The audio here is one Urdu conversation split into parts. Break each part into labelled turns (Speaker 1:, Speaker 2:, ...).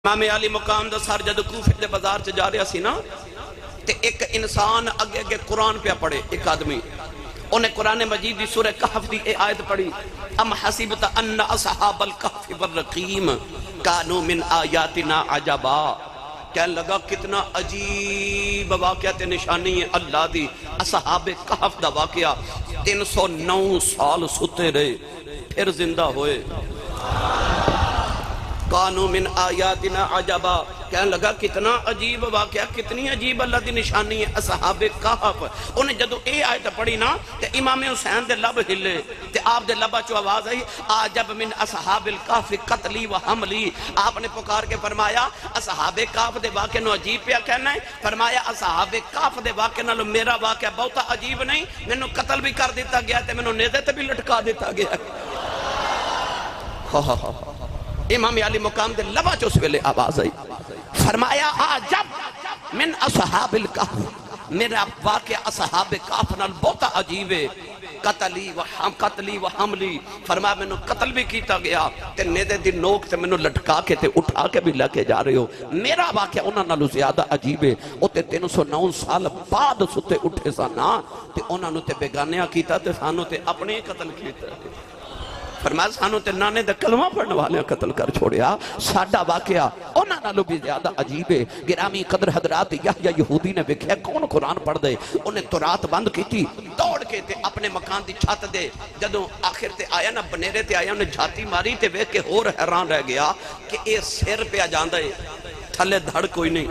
Speaker 1: امام علی مقام دا سر جد کوفے دے بازار چ جا رہا سی نا تے ایک انسان اگے اگے قرآن پہ پڑھے، ایک آدمی انہیں قرآن مجید دی سورہ کہف دی اے آیت پڑھی، ام حسیبت ان اصحاب الکہف والرقیم کانوا من آیاتنا عجبا، کہنے لگا کتنا عجیب واقعہ تے نشانی ہے اللہ دی، اصحاب کہف دا واقعہ 309 سال ستے رہے پھر زندہ ہوئے، کانوا من آیاتنا عجبا، کہنے لگا کتنا عجیب واقعہ، کتنی عجیب اللہ دی نشانی ہے اصحاب کہف۔ انہیں جدو اے آیت پڑھی نا تے امام حسین دے لب ہلے تے آپ دے لبا چو آواز آئی آجب من اصحاب الکہف قتلی و حملی، آپ نے پکار کے فرمایا اصحاب کہف دے واقعہ نو عجیب پیا کہنا ہے، فرمایا اصحاب کہف دے واقعہ نالو میرا واقعہ بہتا عجیب نہیں، میں نو قتل بھی کر دیتا گیا تے میں نو نیزے تے بھی لٹکا دیتا گیا۔ امام علی مقام دے لبا چو اس ویلے آواز آئی، فرمایا آجب من اصحاب الکہف، میرا واقعہ اصحاب کہف نال بہتا عجیب ہے، قتلی و حملی، فرمایا میں نے قتل بھی کیتا گیا تے نیدے دی نوک تے میں نے لٹکا کے تے اٹھا کے بھی لے کے جا رہے ہو، میرا واقعہ انہاں نالو زیادہ عجیب ہے، او تے 309 سال بعد ستے اٹھے سانا تے انہاں نو تے بیگانیاں کیتا تے سانو تے اپنے قتل کیتا، فرمایا سانو تے نانے دے کلمہ پڑھنے والے قتل کر چھوڑیا، ساڈا واقعہ انہاں نالوں بھی زیادہ عجیب ہے۔ گرامی قدر حضرات یحییٰ یہودی نے ویکھیا کون قرآن پڑھ دے، انہیں تورات بند کی تھی، دوڑ کے تے اپنے مکان دی چھت دے جدوں آخر تے آیا نا بنیرے تے آیا انہیں جھاتی ماری تے ویکھ کے ہور حیران رہ گیا کہ اے سر پہ آ جاندا ہے تھلے دھڑ کوئی نہیں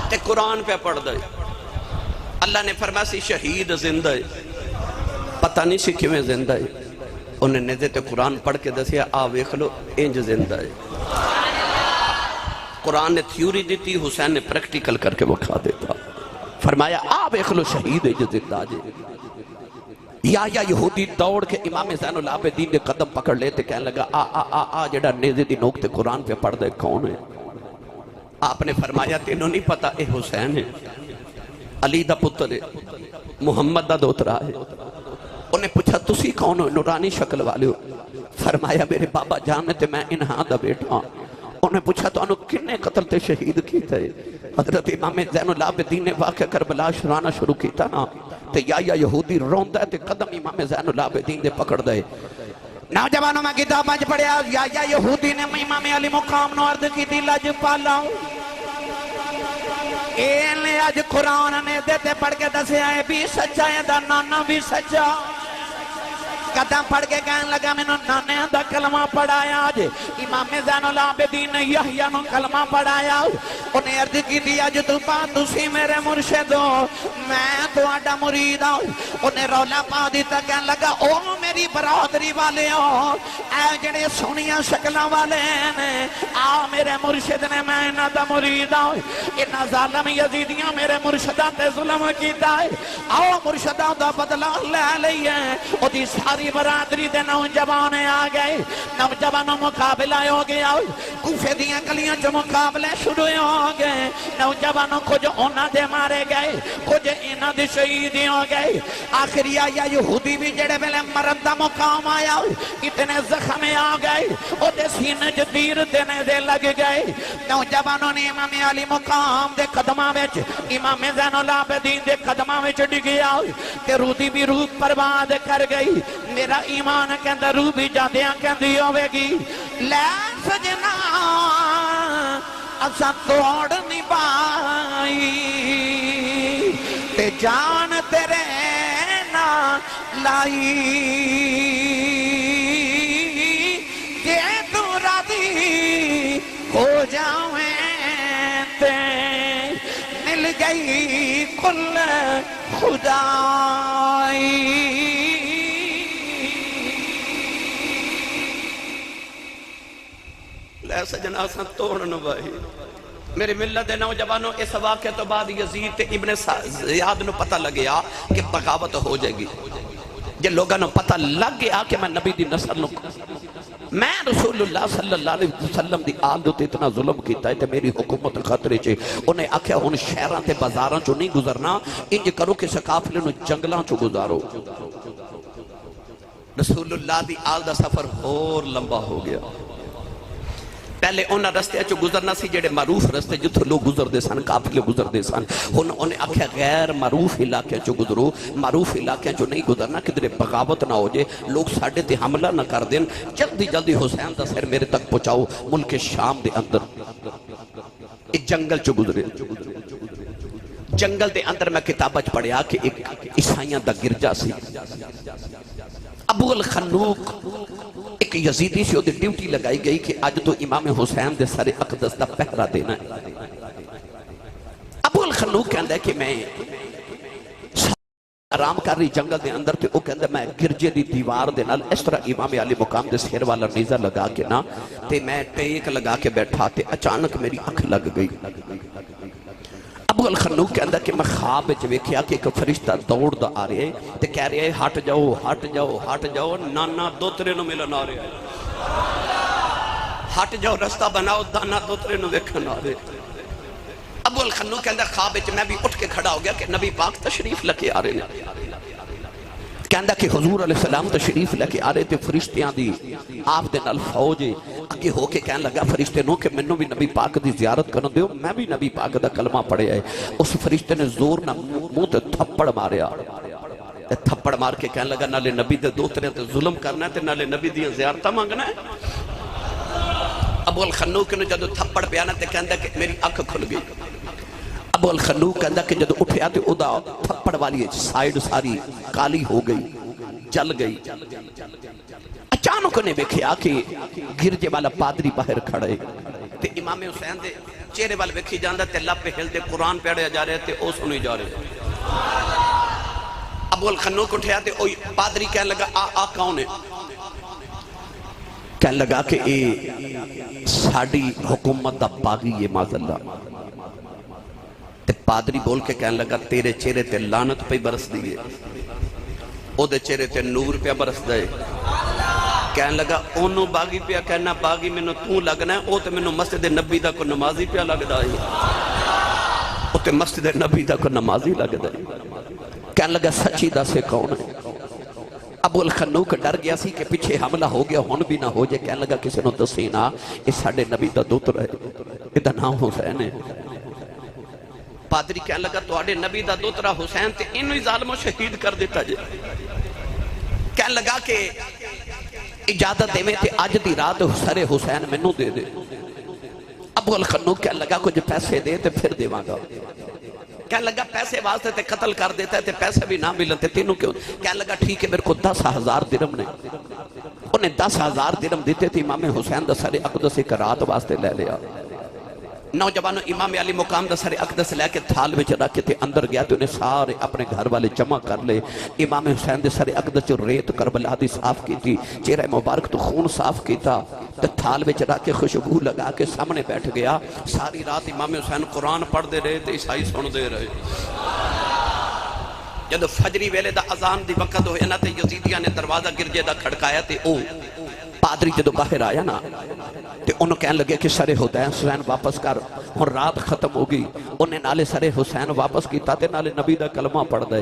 Speaker 1: تے قرآن پہ پڑھ دے۔ اللہ نے فرمایا سی شہید زندہ ہے، پتہ نہیں سی کیویں زندہ ہے، انہیں نیزے تے قرآن پڑھ کے دسیا آ ویکھ لو انج زندہ ہے۔ قرآن نے تھیوری دیتی، حسین نے پریکٹیکل کر کے وکھا دیتا، فرمایا آ ویکھ لو شہید ہے جو زندہ جے۔ یا یہودی دوڑ کے امام زین العابدین دے قدم پکڑ لیتے، کہنے لگا آ جڑا نیزے دی نوک تے قرآن پہ پڑھ دے کون ہے؟ آپ نے فرمایا تینوں نہیں پتا اے حسین ہے، علی دا پتر ہے، محمد دا دوترا ہے۔ انہیں پوچھا تسی کون ہو؟ نورانی شکل والے ہو؟ فرمایا میرے بابا جان تے میں انہاں دا بیٹا۔ انہیں پوچھا تو انہوں کنے قتل تے شہید کیتا ہے؟ حضرت امام زین العابدین نے واقعہ کربلا شرانا شروع کیتا نا تے یا یہودی روندہ ہے تے قدم امام زین العابدین دے پکڑ دے۔ نوجوانوں میں کتاب مجھ پڑھیا یا یہودی نے امام علی مقام نو عرض کی دی لج پالاؤں، ایلے آج قرآن نے دیتے پڑھ کے دسے آئے بھی سچا ہے دا نانا بھی سچا، قدم پڑھ کے کہنے لگا میں نے نانے دا کلمہ پڑھایا آج، امام زین العابدین نے یحییٰ نو کلمہ پڑھایا، انہیں عرض کی دیا جو تو پا تسی میرے مرشد ہو میں تو آڈا مرید ہوں، انہیں رولا پا دیتا کہنے لگا او میری برادری والے ہو، اے جڑے سونیاں شکلہ والے ہیں آ میرے مرشد نے میں انہا دا مرید ہوں، انہا ظالم یزیدیاں میرے مرشدہ تے ظلم کیتا ہے، آؤ مرشدہ دا بدلہ لے لئیے، او دی ساری برادری دے نوجوانے آ گئے، نوجوانوں مقابلہ ہو گیا، کوفے دیاں گلیاں جو مقابلے شروع ہو گئے، نوجوانوں کچھ انہاں دے مارے گئے، کچھ انہاں دے شہیدی ہو گئے، آخری آیا یہودی بھی جڑے بلے مرد دا مقام آیا، اتنے زخم آ گئے، او دے سینے جو تیر دینے دے لگ گئے، نوجوانوں نے امام علی مقام دے قدمہ وچ امام زین العابدین دے قدمہ وچ ڈگیا، کہ روح دی بھی روح پرواد کر گئی، میرا ایمان کے اندر روح بھی جادیاں کے اندر ہوئے گی، لے سجنا اسا توڑ نہیں پائی تے جان تیرے نہ لائی، کہ تو راضی ہو جاویں تے مل گئی کل خدائی۔ ایسا جناساں توڑن بھائی میری ملت نوجوانوں، اس واقعے تو بعد یزید تے ابن زیاد نو پتہ لگیا کہ بغاوت ہو جائے گی، جن لوگاں نو پتہ لگ گیا کہ میں نبی دی نسل نو میں رسول اللہ صلی اللہ علیہ وسلم دی آل دوتے اتنا ظلم کیتا ہے تے میری حکومت خطرے چھے، انہیں آکھیا ان شہران تے بازاراں چو نہیں گزرنا، انج کرو کہ سقافلے نو جنگلاں چو گزارو۔ رسول اللہ دی آل دا سفر اور لمبا ہو گیا،
Speaker 2: پہلے انہاں رستے چو گزرنا سی جڑے معروف رستے جتھوں لوگ گزردے سن، قافلے گزردے سن. انہیں آکھیا غیر معروف علاقے چو گزرو، معروف علاقے چو نہیں گزرنا کدھر بغاوت نہ ہو جائے، لوگ ساڑھے تے حملہ نہ کر دیں. جلدی جلدی حسین دا سر میرے تک پہنچاؤ. ملک شام دے اندر ایک جنگل چو گزرے. جنگل دے اندر میں کتابت پڑھیا کہ ایک عیسائیاں دا گرجا سی. ابو الخنوق ایک یزیدی سے ڈیوٹی لگائی گئی کہ آج تو امام حسین دے سارے اقدس دا پہرا دینا ہے. ابو الخنوق کہندا ہے کہ میں آرام کر رہی جنگل دے اندر تے او کہندا میں گرجے دی دیوار دے نال اس طرح امام علی مقام دے سیر والا نیزہ لگا کے نا تے میں ٹیک لگا کے بیٹھا تے اچانک میری اکھ لگ گئی. ابو الخنوق کہندا کہ میں خواب وچ ویکھیا کہ ایک فرشتہ دوڑ دا آ رہا ہے تے کہہ رہا ہے ہٹ جاؤ ہٹ جاؤ ہٹ جاؤ، نانا دوترے نو ملن آ رہا ہے. ہٹ جاؤ رستہ بناؤ، نانا دوترے نو ویکھن آ رہے. ابو الخنوق کہندا خواب وچ میں بھی اٹھ کے کھڑا ہو گیا کہ نبی پاک تشریف لے کے آ رہے ہیں. کہندا کہ حضور علیہ السلام تشریف لے کے آ رہے تھے، فرشتیاں دی آپ دے نال فوج اگے ہو کے کہنے لگا فرشتے نو کہ منوں بھی نبی پاک دی زیارت کرن دیو، میں بھی نبی پاک دا کلمہ پڑھیا ہے. اس فرشتے نے زور نہ منہ تے تھپڑ ماریا. تھپڑ مار کے کہنے لگا نالے نبی دے دوترے تے ظلم کرنا ہے تے نالے نبی دی زیارتاں مانگنا ہے. ابو الخنوق نے جدو تھپڑ پیا نا تے کہندا کہ میری اکھ کھل گئی. ابو الخنوق کہندا کہ جدو اٹھیا تے او دا تھپڑ والی سائیڈ ساری کالی ہو گئی، جل گئی. اچانک نے ویکھیا کہ گرجے والا پادری باہر کھڑے تے امام حسین دے چہرے وال ویکھی جاندا تے لب ہلدے قرآن پڑھیا جا رہے تے او سنی جا رہے. ابو الخنوق اٹھیا تے او پادری کہنے لگا آ کون ہے؟ کہنے لگا کہ اے ساڑی حکومت دا باغی ہے معاذ اللہ. تے پادری بول کے کہنے لگا تیرے چہرے تے لعنت پہ برس دیئے، او دے چہرے تے نور پہ برس دے. کہنے لگا اونوں باغی پہ کہنا باغی میں نو توں لگنا ہے، او تے میں نو مسجد نبی دا کو نمازی پہ لگ دا ہے، او تے مسجد نبی دا کو نمازی لگ دا ہے. کہنے لگا سچی دا سے کون ہے؟ ابو الخنوق ڈر گیا سی کہ پیچھے حملہ ہو گیا ہون بھی نہ ہو جائے. کہنے لگا کسی نو دسینا اس ساڑے نبی دا دوتر ہے، ادھا نام حسین ہے. پادری کہنے لگا تو آڑے نبی دا دوترا حسین تے انہوں ہی ظالموں شہید کر دیتا جائے. کہنے لگا کہ اجازت دے میں تے آج دی رات سر حسین منو دے دے. ابو الخنوق کہنے لگا کچھ پیسے دے تے پھر دے مانگا. کہنے لگا پیسے واسطے تے قتل کر دیتا ہے تے پیسے بھی نہ ملتے تینوں کیوں؟ کہنے لگا ٹھیک ہے میرے کو 10,000 درم نے. انہیں 10,000 درم دیتے تھے امام حسین دا سر اقدس ایک رات واسطے لے لیا. نوجوانوں امام علی مقام دا سر اقدس لے کے تھال میں رکھ کے تے اندر گیا تو انہیں سارے اپنے گھر والے جمع کر لے. امام حسین دے سر اقدس جو ریت کربلا دی صاف کی تھی، چہرہ مبارک تو خون صاف کیتا تے تھال میں رکھ کے خوشبو لگا کے سامنے بیٹھ گیا. ساری رات امام حسین قرآن پڑھ دے رہے تے عیسائی سن دے رہے. جب فجری ویلے دا اذان دی وقت ہوئے نا تے یزیدیاں نے دروازہ گرجے دا کھڑکایا تے او پادری جدو باہر آیا نا تے انہوں کہنے لگے کہ سر حسین واپس کر، اور رات ختم ہو گئی. انہیں نالے سر حسین واپس کیتا تے نالے نبی دا کلمہ پڑھ دے.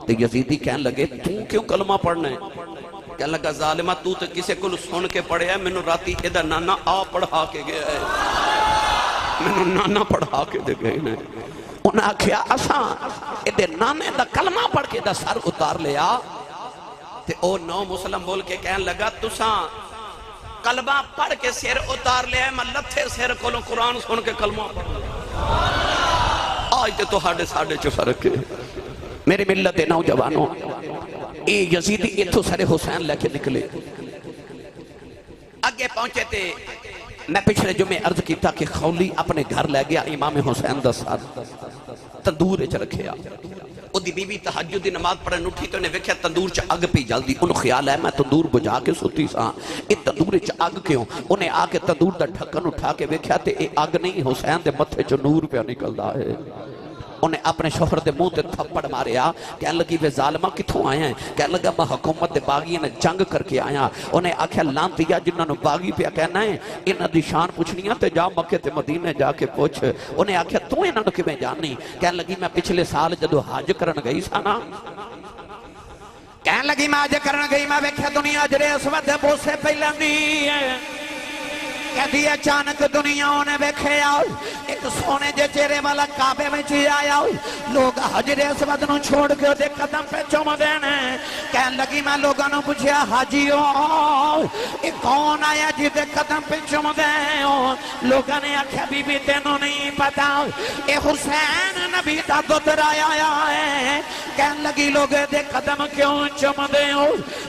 Speaker 2: تے یزیدی کہنے لگے تو کیوں کلمہ پڑھنا ہے؟ کہنے لگا ظالمہ تو تے کسے کو سن کے پڑھے ہے، میں نو راتی ادھا نانا آ پڑھا کے گیا ہے، میں نو نانا پڑھا کے دے گئے ہیں. انہیں آکھیا اساں ادھے نانے دا کلمہ پڑھ کے دا سر اتار لیا. تے او نو مسلم بول کے کہنے لگا تساں کلمہ پڑھ کے سیر اتار لیا ہے، میں لتھے سیر کولوں قرآن سن کے کلمہ پڑھ لیا. آج تے تو ہاڑے ساڑے چو فرق ہے. میری ملت نوجوانوں، اے یزیدی اتھو سر حسین لے کے نکلے. آگے پہنچے تے میں پچھلے جمعے عرض کیتا کہ خولی اپنے گھر لے گیا امام حسین دا ساتھ تندور اچھ رکھیا. او دی بی بی تہجد دی نماز پڑھن اٹھی تو انہیں ویکھیا تندور چا اگ پی جلدی. انہوں خیال ہے میں تندور بجا کے سوتی ساں، اے تندور چا اگ کیوں؟ انہیں آ کے تندور دا ڈھکن اٹھا کے ویکھیا تے اے اگ نہیں، حسین دے متھے چو نور پہ نکل دا ہے. انہیں اپنے شوہر دے منہ تے تھپڑ ماریا. کہنے لگی وے ظالمہ کتھوں آیا ہیں؟ کہنے لگا میں حکومت دے باغیاں نے جنگ کر کے آیا. انہیں آکھیا لانتیا جنہاں نو باغی پہ کہنا ہے انہاں دی شان پوچھنیاں تے جا مکے تے مدینے جا کے پوچھ. انہیں آکھیا تو انہاں نو کیویں جاننی؟ کہنے لگی میں پچھلے سال جدو حج کرن گئی سانا.
Speaker 1: کہنے لگی میں حج کرن گئی، میں ویکھیا دنیا جڑے اس وقت بوسے پہ لیندی ہے. کہتی اچانک دنیا نے ویکھے آؤ ایک سونے جے چہرے والا کعبے میں چی آیا لوگ حجر اسود نو چھوڑ کے دے قدم پہ چوم دینے کہن لگی میں لوگوں نے پوچھیا حاجیو یہ کون آیا جی دے قدم پہ چوم دے لوگوں نے آکھیا بی بی تینوں نہیں پتا اے حسین نبی دا دودر آیا ہے کہن لگی لوگ دے قدم کیوں چوم دے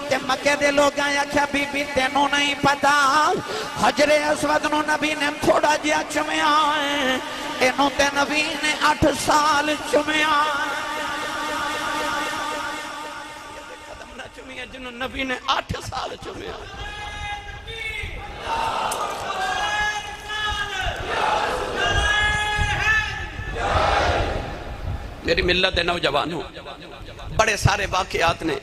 Speaker 1: تے مکے دے لوگ آکھیا بی بی تینوں نہیں پتا حجر اسود نو نبی نے تھوڑا جیا چمیا ہے انہوں تے نبی نے 8 سال چمیا قدم نہ چمیا جنہوں نبی نے 8 سال چمیا میری ملت نوجوانوں بڑے سارے واقعات نے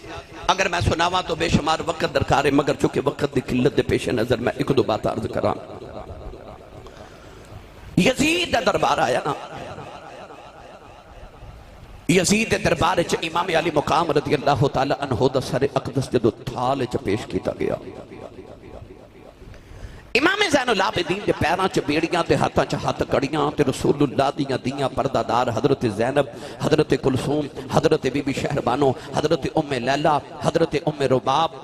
Speaker 1: اگر میں سناواں تو بے شمار وقت درکار ہے مگر چونکہ وقت دی قلت دے پیش نظر میں ایک دو بات عرض کراں یزید دربار آیا نا یزید دربار چ امام علی مقام رضی اللہ تعالی عنہ دا سر اقدس جدو تھال چ پیش کیتا گیا امام زین العابدین دے پیراں چ بیڑیاں تے ہاتھاں چ ہاتھ کڑیاں تے رسول اللہ دیاں پردہ دار حضرت زینب حضرت کلثوم حضرت بی بی شہربانو حضرت ام لیلہ حضرت ام رباب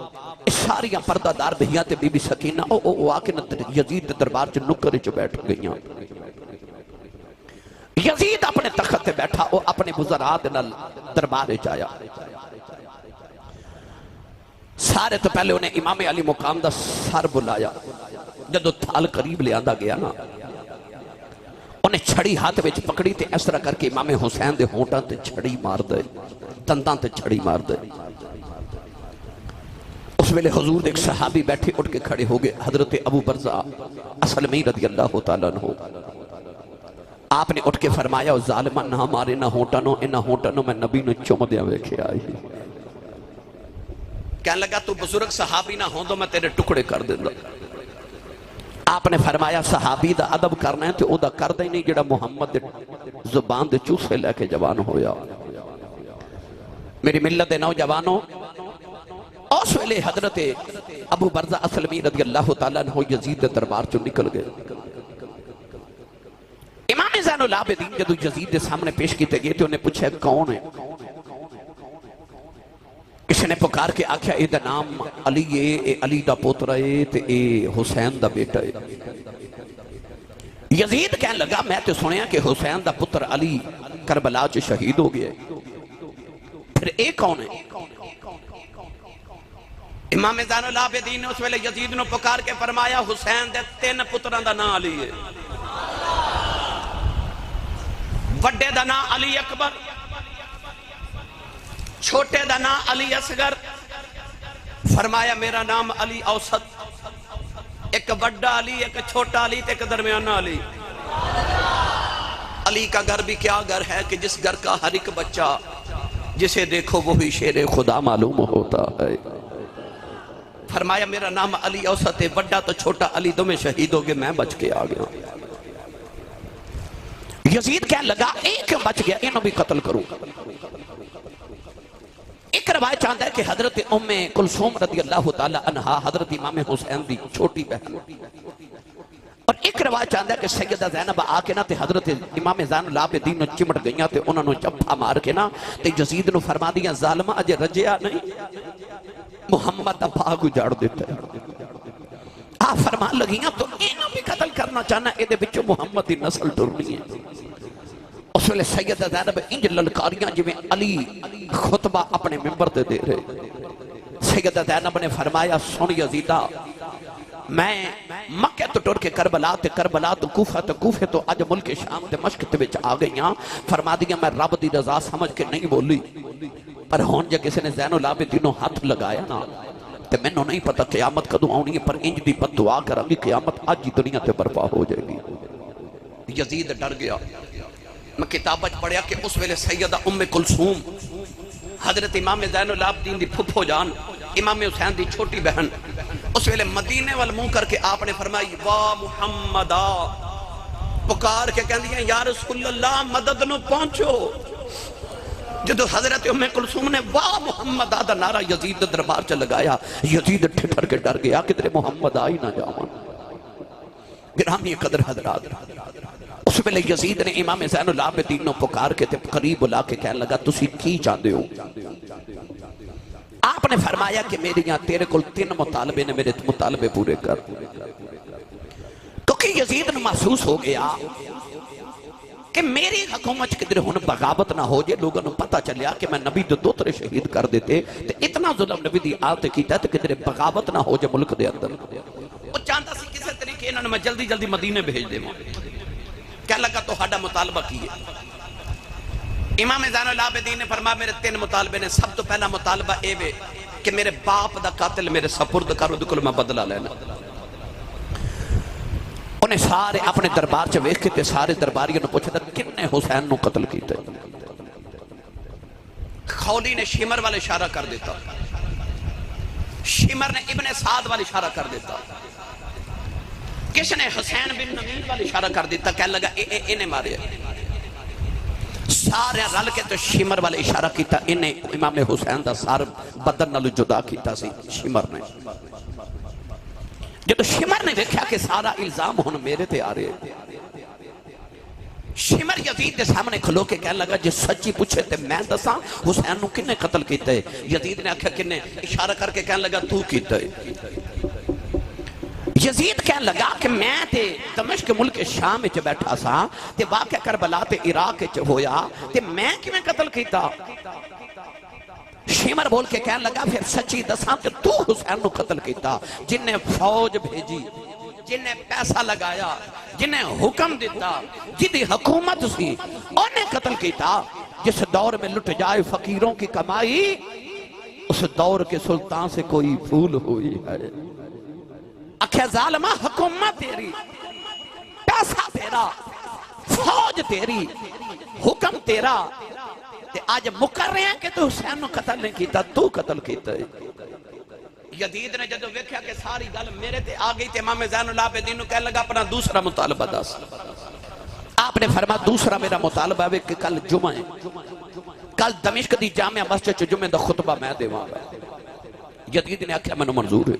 Speaker 1: ساریاں پردہ دار بہیاں تے بی بی سکینہ او آکے یزید دربار چ نکر چ بیٹھ گئیاں یزید اپنے تخت تے بیٹھا او اپنے بزرات نال دربار جایا سارے تو پہلے انہیں امام علی مقام دا سر بلایا جدو تھال قریب لے آندہ گیا نا انہیں چھڑی ہاتھ وچ پکڑی تے اس طرح کر کے امام حسین دے ہونٹاں تے چھڑی مار دے تنداں تے چھڑی مار دے اس ویلے حضور ایک صحابی بیٹھے اٹھ کے کھڑے ہو گئے حضرت ابو برزہ اسلمی رضی اللہ تعالیٰ عنہ آپ نے اٹھ کے فرمایا ظالمہ نہ ہمارے نہ ہونٹانوں انہ ہونٹانوں میں نبی نے چوم دیا ویکھے آئی کہنے لگا تو بزرگ صحابی نہ ہوں تو میں تیرے ٹکڑے کر دیں گا آپ نے فرمایا صحابی دا ادب کرنا ہے تو او دا کر دیں نہیں جڑا محمد دے زبان دے چوسے لے کے جوان ہویا میری ملت دے نوجوانوں اس ویلے حضرت ابو برزہ اسلمی رضی اللہ تعالیٰ عنہ یزید دے دربار چو نکل گئے امام زین العابدین جدو یزید دے سامنے پیش کیتے گئے تھے انہیں پوچھا کون ہے کسی نے پکار کے آکھیا اے دا نام علی ہے اے علی دا پوتر ہے تے اے حسین دا بیٹا ہے یزید کہنے لگا میں تے سنیا کہ حسین دا پتر علی کربلا چ شہید ہو گیا پھر اے کون ہے امام زین العابدین نے اس ویلے یزید نو پکار کے فرمایا حسین دے 3 پتران دا نام علی ہے وڈے دا نام علی اکبر چھوٹے دا نام علی اصغر فرمایا میرا نام علی اوسط ایک بڑا علی ایک چھوٹا علی ایک درمیانہ علی علی کا گھر بھی کیا گھر ہے کہ جس گھر کا ہر ایک بچہ جسے دیکھو وہی شیر خدا معلوم ہوتا ہے فرمایا میرا نام علی اوسط ہے بڑا تو چھوٹا علی دو میں شہید ہو گئے میں بچ کے آ گیا یزید کہنے لگا ایک بچ گیا انہوں بھی قتل کروں ایک روایت چاہتا ہے کہ حضرت ام کلثوم رضی اللہ تعالی عنہ حضرت امام حسین دی چھوٹی بہن اور ایک روایت چاہتا ہے کہ سیدہ زینب آکے نا تے حضرت امام زین العابدین نے چمٹ گئیاں تے انہوں نے چپا مار کے نا تے یزید نے فرما دیا ظالمہ اجے رجیا نہیں محمد بھاگ اجاڑ دیتا ہے آپ فرما لگیاں تو انہوں بھی قتل کرنا چاہنا اے دے بچوں محمد دی نسل ٹرنی ہے اس ویلے سیدہ زینب انج للکاریاں جو میں علی خطبہ اپنے ممبر دے رہے سیدہ زینب نے فرمایا سن یزیدہ میں مکہ تو ٹور کے کربلا تو کوفہ تو آج ملک شام تے مشق تے بچ آ گئیاں فرما دیا میں رب دی رضا سمجھ کے نہیں بولی پر ہون جا کسی نے زین العابدینوں ہاتھ لگایا نا تے میں نہیں پتا قیامت کدوں آنی ہے پر انج دی بد دعا کرانگی قیامت آج ہی دنیا تے برپا ہو جائے گی یزید ڈر گیا میں کتابت پڑھیا کہ اس ویلے سیدہ ام کلثوم حضرت امام زین العابدین دی پھپھو جان امام حسین دی چھوٹی بہن اس ویلے مدینے وال منہ کر کے آپ نے فرمائی واہ محمدہ پکار کے کہہ دیا یا رسول اللہ مدد نو پہنچو جدو حضرت ام کلثوم نے واہ محمدہ دا نعرہ یزید دربار چا لگایا یزید ٹھٹر کے ڈر گیا کہ تیرے محمد آئی نہ جاؤں
Speaker 2: گرامی قدر حضرات، اس ویلے یزید نے امام زین العابدین نو پکار کے تے قریب بلا کے کہنے لگا تسی کی چاہتے ہو؟ آپ نے فرمایا کہ میرے یہاں تیرے کل 3 مطالبے نے، میرے مطالبے پورے کر۔ کیونکہ یزید نے محسوس ہو گیا کہ میری حکومت کدھر ہن بغاوت نہ ہو جائے، لوگوں نے پتہ چلیا کہ میں نبی دے 2 ترے شہید کر دیتے تے اتنا ظلم نبی دی آلت کیتا تے کدھر بغاوت نہ ہو جائے ملک دے اندر۔ وہ چاہتا سی کسے طریقے انہوں نے میں جلدی جلدی مدینے بھیج دے، کہنے لگا تو ہاڈا مطالبہ کی ہے؟ امام زین العابدین نے فرمایا میرے 3 مطالبے نے۔ سب تو پہلا مطالبہ اے وے کہ میرے باپ دا قاتل میرے سپرد کرو، دکل میں بدلہ لینا۔ انہیں سارے اپنے دربار سے ویکھ کے سارے درباریوں نے پوچھا تھا کن نے حسین نو قتل کیتا ہے؟ خولی نے شمر والے اشارہ کر دیتا، شمر نے ابن سعد والے اشارہ کر دیتا، کس نے حسین بن نمیر والے اشارہ کر دیتا، کہنے لگا انہیں مارے۔ سارے رل کے تو شمر والے اشارہ کیتا، انہیں امام حسین دا سار بدن نالو جدا کیتا سی شمر نے۔ جب شمر نے دیکھا کہ سارا الزام ہن میرے تے آ رہے، شمر یزید دے سامنے کھلو کے کہنے لگا جی سچی پوچھے تے میں دساں حسین نو کنے قتل کیتا ہے؟ یزید نے آکھا کنے؟ اشارہ کر کے کہنے لگا تو کیتا ہے۔ یزید کہنے لگا کہ میں تے دمشق ملک شام وچ بیٹھا سا تے واقعہ کربلا تے عراق وچ ہویا تے میں کیویں قتل کیتا؟ شمر بول کے کہنے لگا پھر سچی دساں کہ تو حسین نو قتل کیتا؟ جن نے فوج بھیجی، جن نے پیسہ لگایا، جن نے حکم دیتا، جدی حکومت سی انہیں قتل کیتا۔ جس دور میں لٹ جائے فقیروں کی کمائی، اس دور کے سلطان سے کوئی بھول ہوئی ہے۔ اکھے ظالمہ حکومت تیری، پیسہ تیرا، فوج تیری، حکم تیرا، تے آج مکر رہے ہیں کہ تو حسین نو قتل نہیں کیتا، تو قتل کیتا ہے۔ یزید نے جدو ویکھیا کہ ساری گل میرے تے آ گئی تے امام زین العابدین نو کہنے لگا اپنا دوسرا مطالبہ دس۔ آپ نے فرمایا دوسرا میرا مطالبہ ہے کہ کل جمعہ ہے، کل دمشق دی جامع مسجد چ جمعہ دا خطبہ میں دیواں گا۔ یزید نے آکھیا مینوں منظور ہے۔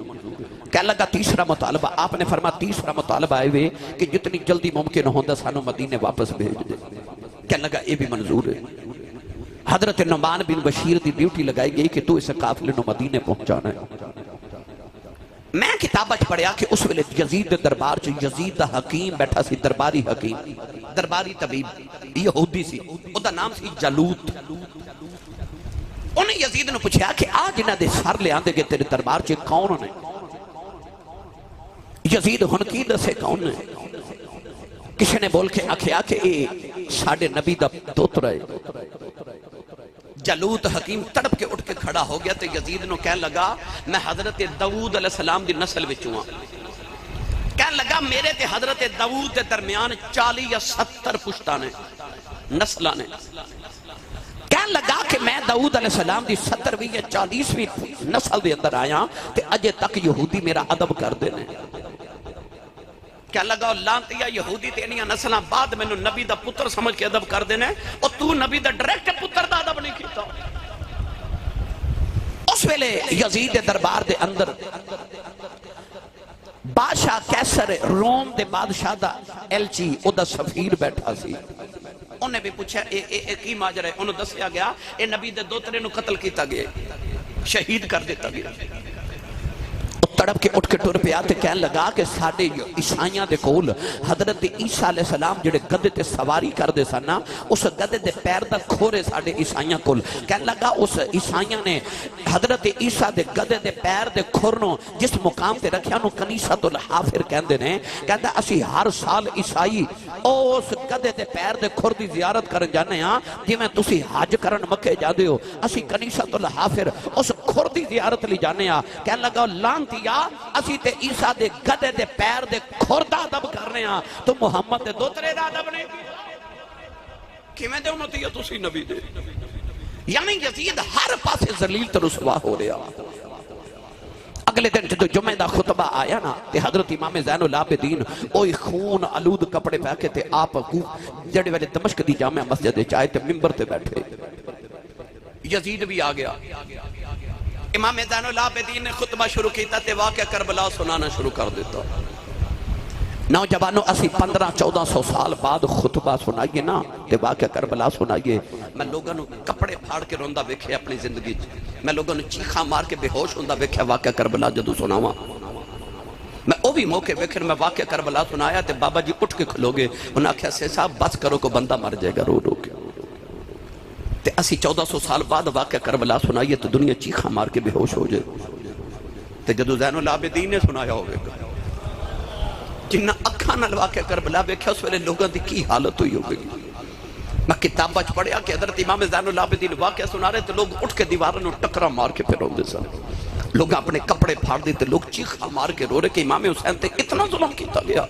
Speaker 2: کہنے لگا تیسرا مطالبہ، آپ نے فرمایا تیسرا مطالبہ ہے کہ جتنی جلدی ممکن ہوندا سانو مدینے واپس بھیج دے۔ کہنے لگا یہ بھی منظور ہے۔ حضرت نعمان بن بشیر دی ڈیوٹی لگائی گئی کہ تو اسے قافلے نو مدینے پہنچانا ہے۔ میں کتابت پڑھیا کہ اس ویلے یزید دربار چ یزید دا حکیم بیٹھا سی، درباری حکیم، درباری طبیب یہودی سی، او دا نام سی جالوت۔ انہیں یزید نے پوچھا کہ آج انہاں دے سر لے آندے گے تیرے دربار چ کون نے؟ یزید ہن کی دسے کون نے؟ کسی نے بول کے آکھیا کہ اے ساڈے نبی دا دوترا ہے۔ جالوت حکیم تڑپ کے اٹھ کے کھڑا ہو گیا تو یزید نو کہنے لگا میں حضرت داؤد علیہ السلام دی نسل وچوں ہاں۔ کہنے لگا میرے تے حضرت داؤد دے درمیان 40 یا 70 پشتاں نے، نسلاں نے۔ کہنے لگا کہ میں داؤد علیہ السلام دی 70ویں یا 40ویں نسل دے اندر آیا تے اجے تک یہودی میرا ادب کر دے نے۔ کہنے لگا لانتیا یہودی تے انہاں نسلاں بعد مینوں نبی دا پتر سمجھ کے ادب کر دینے، اور تو نبی دا ڈائریکٹ پتر دا ادب نہیں کیتا۔ اس ویلے یزید دربار دے اندر بادشاہ کیسر روم دے بادشاہ دا ایلچی او دا سفیر بیٹھا سی۔ انہیں بھی پوچھا اے کی ماجرا ہے؟ انہوں دسیا گیا اے نبی دے دوترے نو قتل کیتا گیا، شہید کر دیتا گیا۔ تڑپ کے اٹھ کے ٹر پہ آتے کہنے لگا کہ ساڑھے عیسائیاں دے کول حضرت عیسیٰ علیہ السلام جڑے گدے تے سواری کر دے سنا، اس گدے دے پیر دا کھورے ساڑھے عیسائیاں کول۔ کہنے لگا اس عیسائیاں نے حضرت عیسیٰ دے گدے دے پیر دے کھورنوں جس مقام تے رکھیا نو کنیسۃ الحافر کہندے نے۔ کہندا اسی ہر سال عیسائی اس گدے دے پیر دے کھور دی زیارت کرن جانے ہاں، جی میں تسی حج کرن مکے جا دے ہو، اسی کنیسۃ الحافر اس کھور دی زیارت لی جانے ہاں۔ کہنے لگا لانتی اسی تے عیسیٰ دے گدے دے پیر دے کھردہ ادب کرنے ہاں، تو محمد دے دوترے دا ادب نہیں کی میں دے امتی ہے تسی نبی دے۔ یعنی یزید ہر پاسے ذلیل تے رسوا ہو رہا۔ اگلے دن جدو جمعہ دا خطبہ آیا نا تے حضرت امام زین العابدین اوئی خون علود کپڑے پہکے تے آپ جڑے والے دمشق دی جامع مسجد چاہے تے ممبر تے بیٹھے۔ یزید بھی آ گیا، امام زین العابدین نے خطبہ شروع کیتا تے واقعہ کربلا سنانا شروع کر دیتا۔ نوجوانوں اسی 1500-1400 سال بعد خطبہ سنائیے نا تے واقعہ کربلا سنائیے. میں لوگوں نے کپڑے پھاڑ کے روندہ ویکھے اپنی زندگی میں لوگوں نے چیخاں مار کے بے ہوش ہوندہ ویکھے واقعہ کربلا جدو سناواں. میں او بھی موقع ویکھر میں واقعہ کربلا سنایا تے بابا جی اٹھ کے کھلو گے انہاں کہا سے صاحب بس کرو کو بندہ مر جائے گا رو رو کے. تے اسی 1400 سال بعد واقعہ کربلا سنائیے تو دنیا چیخاں مار کے بے ہوش ہو جائے. تے جدو زین العابدین نے سنایا ہوئے گا جنہ اکھاں نال واقعہ کربلا ویکھیا اس ویلے لوگوں دی کی حالت ہوئی ہوگی. میں کتاب بچ پڑھیا کہ حضرت امام زین العابدین واقعہ سنا رہے تو لوگ اٹھ کے دیواروں نے ٹکرا مار کے پھر روندے سن. لوگ اپنے کپڑے پھاڑ دیتے لوگ چیخا مار کے رو رہے کہ امام حسین تے اتنا ظلم کیتا گیا.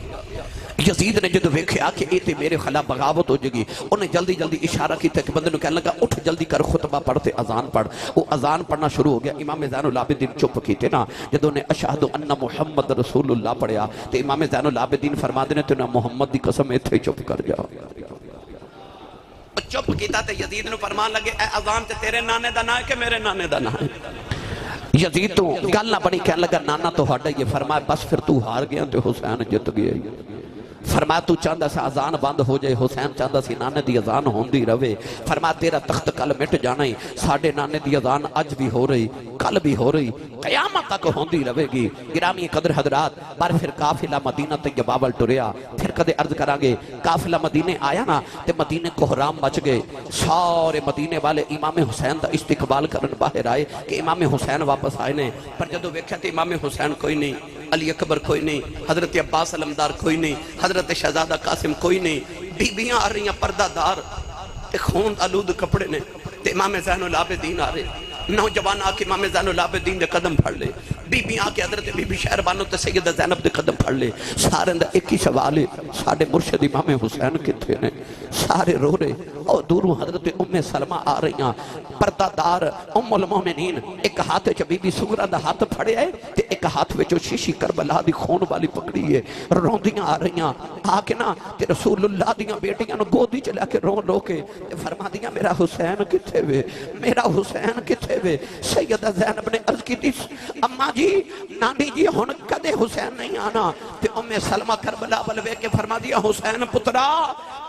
Speaker 2: یزید نے جدو ویکھیا کہ یہ تے میرے خلاف بغاوت ہو جگی انہیں جلدی جلدی اشارہ کیتا کہ بندے نے کہنے لگا اٹھ جلدی کر خطبہ پڑھتے اذان پڑھ. وہ اذان پڑھنا شروع ہو گیا. امام زین العابدین چپ کیتے نا جدو نے اشہد ان محمد رسول اللہ پڑھیا تے امام زین العابدین فرما دینے تو نہ محمد دی قسم ایتھے چپ کر جا. چپ کیتا تے یزید نے فرمان لگے اے اذان تے تیرے نانے دا نا ہے کہ میرے نانے دا نا ہے. یزید تو گل نہ بنی کہنے لگا نانا تو ہٹا. یہ فرمایا بس پھر تو ہار گیا تو حسین جت گیا. فرمایا تو چاندہ سے اذان بند ہو جائے حسین چاندہ سے نانے دی اذان ہوندی روے. فرمایا تیرا تخت کل مٹ جانا ہی ساڑھے نانے دی اذان اج بھی ہو رہی کل بھی ہو رہی قیامت تک ہوندی روے گی. گرامی قدر حضرات پر پھر قافلہ مدینہ طیبہ ٹریا. پھر کدے عرض کریں گے قافلہ مدینے آیا نا تے مدینے کو حرام مچ گئے. سارے مدینے والے امام حسین دا استقبال کرن باہر آئے کہ امام حسین واپس آئے نے. پر جدو ویکھیا تے امام حسین کوئی نہیں علی اکبر کوئی نہیں حضرت عباس علمدار کوئی نہیں حضرت شہزادہ قاسم کوئی نہیں. بیبیاں آ رہی ہیں پردہ دار تے خون آلود کپڑے نے تے امام زین العابدین آ رہے. نوجوان آ کے امام زین العابدین دے قدم پھڑ لے. بی بی آ کے حضرت بی بی شہربانو تے سیدہ زینب دے قدم پھڑ لے. سارے اندر ایک ہی سوال ہے ساڑھے مرشد امام حسین کتھے نے. سارے رو رہے اور دوروں حضرت ام سلمہ آ رہی ہیں پردہ دار ام المومنین. ایک ہاتھ چ بی بی سغرا دا ہاتھ پھڑے ہے تے ایک ہاتھ وچ شیشی کربلا دی خون والی پکڑی ہے. روندیاں آ رہی ہیں آ کے نا تے رسول اللہ دیاں بیٹیاں نو گودی چ لے کے رو رو کے تے فرما دیاں میرا حسین کتھے وے میرا حسین کتھے وے. سیدہ زینب نے عرض کی تھی اماں جی نانی جی ہن کدے حسین نہیں آنا. تے ام سلمہ کربلا بلوے کے فرما دیا حسین پترا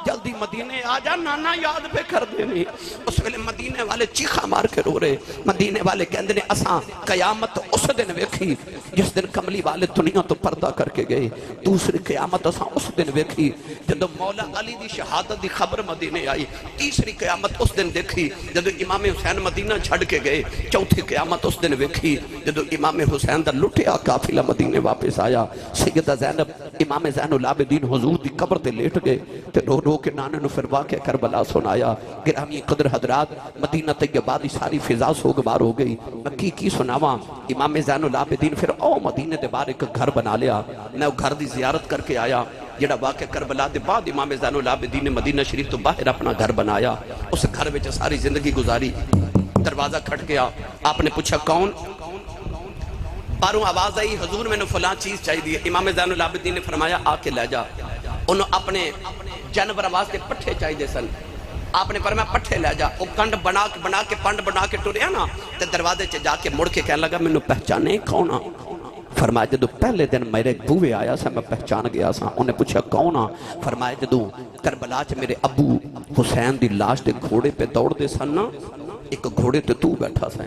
Speaker 2: جلدی مدینے آ جا نانا یاد پہ کر دینی. اس ویلے مدینے والے چیخا مار کے رو رہے. مدینے والے کہندے نے اساں قیامت اس دن ویکھی جس دن کملی والے دنیا تو پردہ کر کے گئے. دوسری قیامت اساں اس دن ویکھی جدو مولا علی دی شہادت دی خبر مدینے آئی. تیسری قیامت اس دن دیکھی جدو امام حسین مدینہ چھڑ کے گئے. چوتھی قیامت اس دن ویکھی جدو امام حسین دا لٹیا قافلہ مدینے واپس آیا. سیدہ زینب امام زین العابدین حضور دی قبر تے لیٹ گئے تے رو رو کے نانے نو پھر واقعہ کربلا سنایا. گرامی قدر حضرات مدینہ طیبہ دی ساری فضا سوگوار ہو گئی. میں کی سناواں امام زین العابدین پھر او مدینے دے باہر ایک گھر بنا لیا. میں گھر دی زیارت کر کے آیا جڑا واقعہ کربلا دے بعد امام زین العابدین نے مدینہ شریف تو باہر اپنا گھر بنایا. اس گھر وچ ساری زندگی گزاری. دروازہ کھٹ گیا. آپ نے پوچھا کون؟ باہروں آواز آئی حضور میں نے فلاں چیز چاہیے. امام زین العابدین نے فرمایا آ کے لے جا. انہوں اپنے جانور آواز کے پٹھے چاہیے سن. آپ نے فرمایا پٹھے لے جا. وہ کنڈ بنا کے پنڈ بنا کے ٹریا نا تے دروازے چ جا کے مڑ کے کہنے لگا میں نے پہچانے کون آ. فرمایا جدو پہلے دن میرے بوے آیا سا میں پہچان گیا سا. انہیں پوچھا کون آ. فرمایا جدو کربلا چ میرے ابو حسین دی لاش دے گھوڑے پہ دوڑ دے سن نا ایک گھوڑے تے تو بیٹھا سا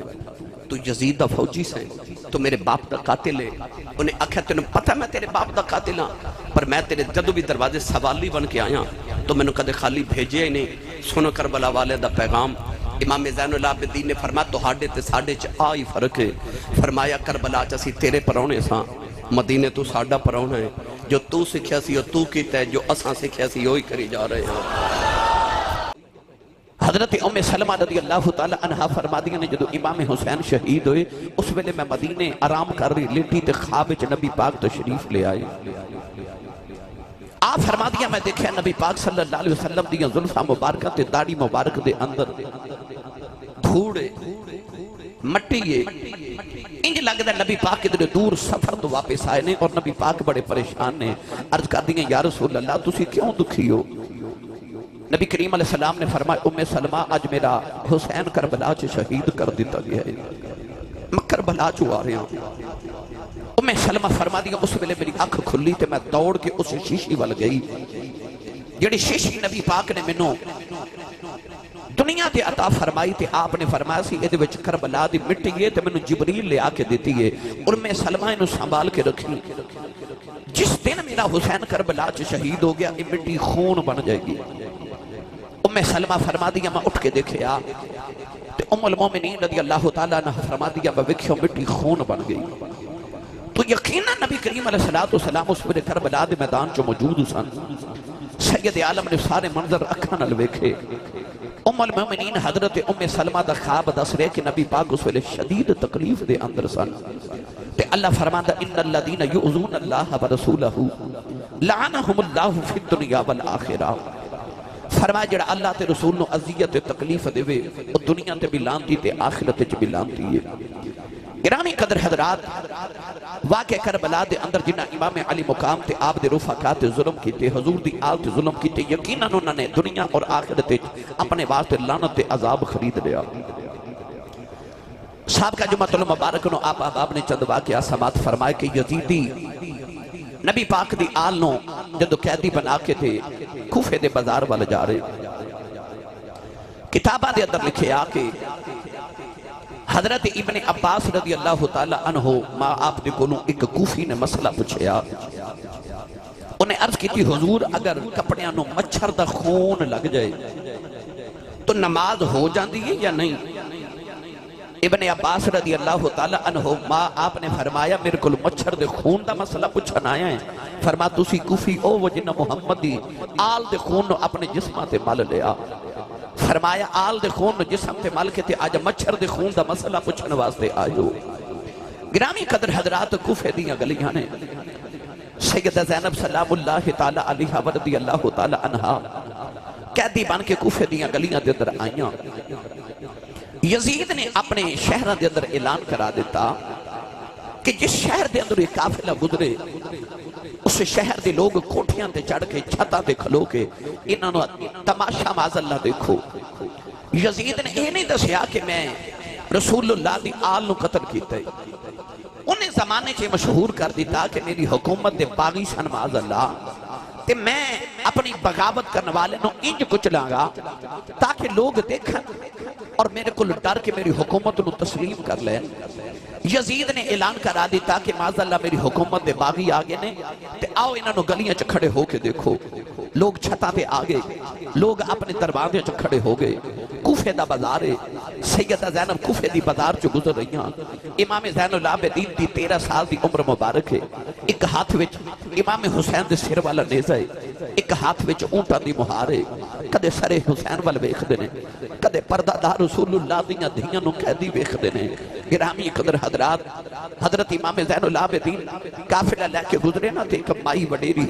Speaker 2: تو یزید دا فوجی سے تو میرے باپ دا قاتل ہے. انہیں آکھا تینوں پتہ میں تیرے باپ دا قاتل ہاں پر میں تیرے جدو بھی دروازے سوالی بن کے آیا تو میں نے کدے خالی بھیجے ہی نہیں. سنو کربلا والے دا پیغام. امام زین العابدین نے فرمایا تو ہاڑے تے ساڑے چ آئی فرق ہے. فرمایا کربلا چ اسی تیرے پرونے ساں مدینے تو ساڑا پرونا ہے. جو تو سکھیا سی اور تو کیتا ہے جو اساں سکھیا سی وہی کری جا رہے ہیں. حضرت ام سلمہ رضی اللہ تعالی عنہ فرما دیا نے جدو امام حسین شہید ہوئے اس ویلے میں مدینے آرام کر رہی لیٹی تے خواب وچ نبی پاک تشریف لے آئے. آپ فرما دیا میں دیکھا نبی پاک صلی اللہ علیہ وسلم دیا زلفہ مبارکہ تے داڑھی مبارک دے اندر دھوڑے مٹیے انج لگتا ہے نبی پاک ادھر دور سفر تو واپس آئے نے اور نبی پاک بڑے پریشان نے. عرض کر دیا یا رسول اللہ تسی کیوں دکھی ہو؟ نبی کریم علیہ السلام نے فرمایا ام سلمہ آج میرا حسین کربلا چ شہید کر دیتا گیا ہے. مکر کربلا چو آ رہے ہیں. ام سلمہ فرما دیا اس ویلے میری اکھ کھلی تے میں دوڑ کے اس شیشی وال گئی جڑی شیشی نبی پاک نے مینوں دنیا تے عطا فرمائی تے آپ نے فرمایا سی اے دے وچ کربلا دی مٹی ہے تے مینوں جبریل لے آ کے دیتی ہے اور میں سلمہ نو سنبھال کے رکھی. جس دن میرا حسین کربلا چ شہید ہو گیا یہ مٹی خون بن جائے گی. ام سلمہ فرما دیا میں اٹھ کے دیکھیا تے ام المومنین رضی اللہ تعالیٰ عنہ فرما دیا میں ویکھیا مٹی خون بن گئی. تو یقینا نبی کریم علیہ السلام اس ویلے کربلا دے میدان چ موجود سن. سید عالم نے سارے منظر اکھاں نال ویکھے. ام المومنین حضرت ام سلمہ دا خواب دس رہے کہ نبی پاک اس ویلے شدید تکلیف دے اندر سن تے اللہ فرماندا ان الذین یؤذون اللہ ورسولہ لعنہم اللہ فی الدنیا والآخرہ. فرمایا جڑا اللہ تے رسول نو اذیت تے تکلیف دے او دنیا تے بھی لعنتی تے آخرت وچ بھی لعنتی ہے. گرامی قدر حضرات واقع کربلا دے اندر جنہ امام علی مقام تے آپ دے رفقا تے ظلم کیتے حضور دی آل تے ظلم کیتے یقیناً انہوں نے دنیا اور آخرت اپنے واسطے لعنت تے عذاب خرید لیا. صاحب کا جمعۃ المبارک نو آپ احباب نے چند واقعہ سماعت فرمائے کہ یزیدی نبی پاک دی آل نو جدو قیدی بنا کے تھے کوفے دے بازار والے جا رہے. کتابہ دے اندر لکھے آکے حضرت ابن عباس رضی اللہ تعالیٰ عنہ ماں آپ دے کولوں ایک کوفی نے مسئلہ پوچھیا. انہیں عرض کی تھی حضور اگر کپڑیاں نو مچھر دا خون لگ جائے تو نماز ہو جاندی ہے یا نہیں؟ ابن عباس رضی اللہ تعالیٰ عنہ ماں آپ نے فرمایا میرے کل مچھر دے خون دا مسئلہ پوچھن آیا ہے. فرما تسی کوفی او وہ جنہ محمد دی آل دے خون نو اپنے جسمہ تے مل لیا. فرمایا آل دے خون نو جسم تے مل کے تے آج مچھر دے خون دا مسئلہ پوچھن واسطے آئیو. گرامی قدر حضرات کوفے دیاں گلیاں نے سیدہ زینب سلام اللہ تعالیٰ علیہ ورضی اللہ تعالیٰ عنہ قیدی بن کے کوفے دیاں گلیاں دے اندر آئیاں. یزید نے اپنے شہرہ دے اندر اعلان کرا دیتا کہ جس شہر دے اندر یہ قافلہ گزرے اس شہر دے لوگ کوٹھیاں تے چڑھ کے چھتا تے کھلو کے انہوں نے تماشا معاذ اللہ دیکھو. یزید نے یہ نہیں دسیا کہ میں رسول اللہ دی آل نو قتل کیتا ہے. انہیں زمانے چھے مشہور کر دیتا کہ میری حکومت دے باغی سن معاذ اللہ تے میں اپنی بغاوت کرنے والے نو انج کچھ لانگا تاکہ لوگ دیکھیں اور میرے کو ڈر کے میری حکومت نو تسلیم کر لیں. یزید نے اعلان کرا دیتا کہ معاذ اللہ میری حکومت دے باغی آگے نے تے آؤ انہوں نے گلیاں چ کھڑے ہو کے دیکھو. لوگ چھتا پہ آگے لوگ اپنے دروازے چ کھڑے ہو گئے. کوفے دا بازار ہے. سیدہ زینب کوفے دی بازار چ گزر رہی ہیں. امام زین العابدین دی 13 سال دی عمر مبارک ہے. ایک ہاتھ وچ امام حسین دے سر والا نیزہ ہے. ایک ہاتھ وچ اونٹاں دی مہار ہے. کدے سر حسین وال ویکھدے نے کدے پردہ دار رسول اللہ دیاں دھیاں نو قیدی ویکھدے نے. گرامی قدر حضرات حضرت امام زین العابدین قافلہ لے کے گزرے نا تے ایک مائی وڈیری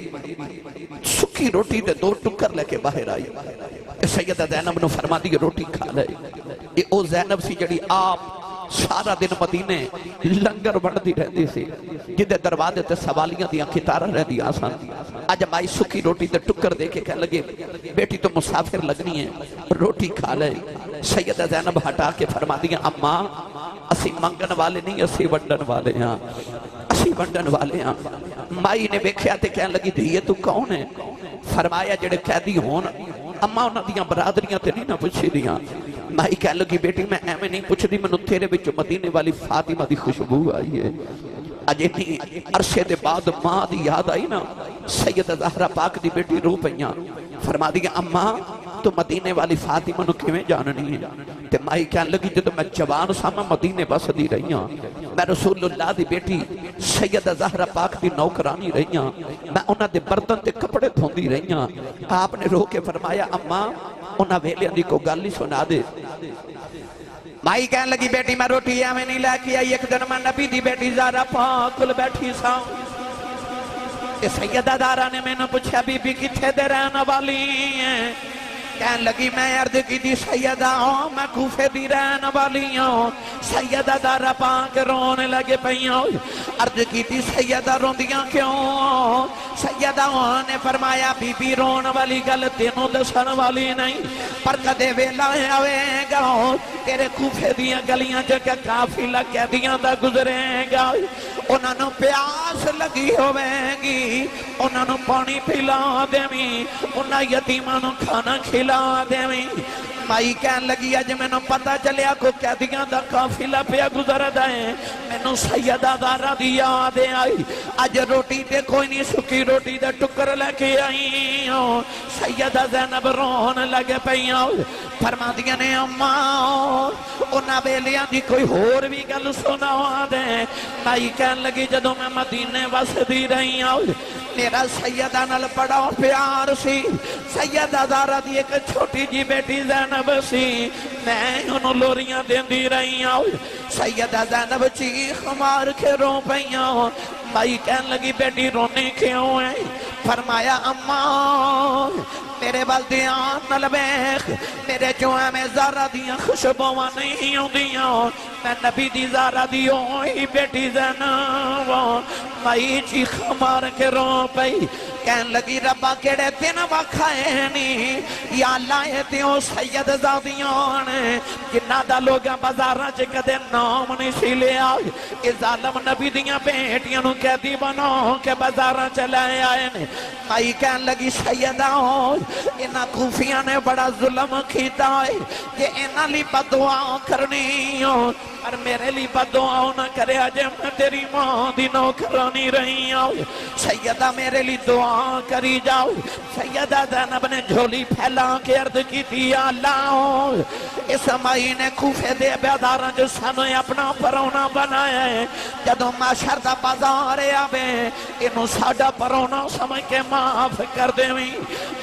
Speaker 2: سکی روٹی دے 2 ٹکر لے کے باہر آئی. سیدہ زینب نو فرما دی روٹی کھا لے. یہ او زینب سی جڑی آپ سارا دن مدینے لنگر بڑھتی رہتی سی جدے دروازے تے سوالیاں دیاں کتارہ رہ دی آسان. آج مائی سکی روٹی دے ٹکر دے کے کہہ لگے بیٹی تو مسافر لگنی ہے روٹی کھا لے. سیدہ زینب ہٹا کے فرما دیا اماں اسی منگن والے نہیں اسی ونڈن والے ہیں اسی ونڈن والے ہیں. مائی نے بیکھیا تے کہنے لگی دھیے تو کون ہے؟ فرمایا جڑے قیدی ہون اماں انہاں دیاں برادریاں تے نہیں نہ پوچھی دیاں. مائی کہنے لگی بیٹی میں ایویں نہیں پوچھ دی میں تیرے وچ مدینے والی فاطمہ دی خوشبو آئی ہے. اجے نہیں عرصے دے بعد ماں دی یاد آئی نا سیدہ زہرا پاک دی بیٹی رو پئیاں. فرما دیا اماں تو مدینے والی فاطمہ نو کیویں جاننی ہے؟ تے مائی کہنے لگی جدو میں جوان سا میں مدینے بس دی رہی ہوں میں رسول اللہ دی بیٹی سیدہ زہرا پاک دی نوکرانی رہی ہوں میں انہاں دے برتن تے کپڑے دھوندی رہی ہوں. آپ نے رو کے فرمایا اماں انہاں ویلیاں دی کو گل ہی سنا دے. مائی کہنے لگی بیٹی میں روٹی میں نہیں لے کے آئی. ایک دن میں نبی دی بیٹی زہرا پاک کول بیٹھی سا سیدہ زہرا نے میں نے پوچھا بی بی کتھے دے رہن والی ہیں؟ کہنے لگی میں عرض کی دی سیدہ میں کوفے دی رہن والی ہوں. سیدہ زہرا پاک رونے لگے پئیوں
Speaker 1: عرض کی تھی سیدہ روندیاں کیوں؟ سیدہ نے فرمایا بی بی رون والی گل تینوں دسن والی نہیں، پر کدے ویلا آوے گا تیرے کوفے دیاں گلیاں جگہ قافلہ قیدیاں دا گزرے گا، انہاں نوں پیاس لگی ہوئے گی، انہاں نوں پانی پلا دیویں، انہاں یتیماں نوں کھانا کھلا دیویں۔ مائی کہن لگی اج میں نو پتہ چلیا کو قیدیاں دا قافلہ پیا گزر دائیں، میں نو سیدہ زہرا دی یاد آئی، اج روٹی تے کوئی نہیں سکی روٹی دے ٹکر لے کے آئی ہوں۔ سیدہ زینب رون لگے پئیاں، فرما دیا نے اماں انہاں بیلیاں دی کوئی ہور بھی گل سنا دے۔ مائی کہن لگی جدوں میں مدینے وس دی رہی ہوں میرا سیدہ نال بڑا پیار سی، سیدہ زہرا دی ایک چھوٹی جی بیٹی زینب سی، میں انہوں لوریاں دین دی رہی ہوں۔ سیدہ زینب چیخ مار کے رو پئیاں، مائی کہن لگی بیٹی رونے کیوں ہے؟ فرمایا اماں میرے والدیاں نلبیخ میرے جوہاں میں زہرا دیاں خوشبوواں نہیں ہوں دیاں، میں نبی دی زہرا دی ہوئی بیٹی زینب۔ مائی چیخ مار کے رو پئی، کہن لگی ربا کیڑے دن وکھائے نہیں، یا اللہ اے تیوں سید زادیاں نے جنہ دا لوگاں بازاراں چ کدے نام نہیں سی لیا، اے ظالم نبی دیاں بیٹیاں نو قیدی بنا کے بازاراں چلائے آئے نے۔ مائی کہن لگی سیدہ انہاں کوفیاں نے بڑا ظلم کیتا ہے کہ انہاں لی بددعا کرنی ہو، پر میرے لی بددعا نہ کرے اجے میں تیری ماں دی نوکرانی رہی ہوں، سیدہ میرے لی دعا کری جاؤ۔ سیدہ زینب نے جھولی پھیلا کے عرض کی تھی یا اللہ اس مائی نے کوفے دے بیداراں جو سانویں اپنا پرونا بنایا ہے، جدوں معاشر دا بازار آوے انہوں ساڈا پرونا سمجھ کے معاف کر دیویں۔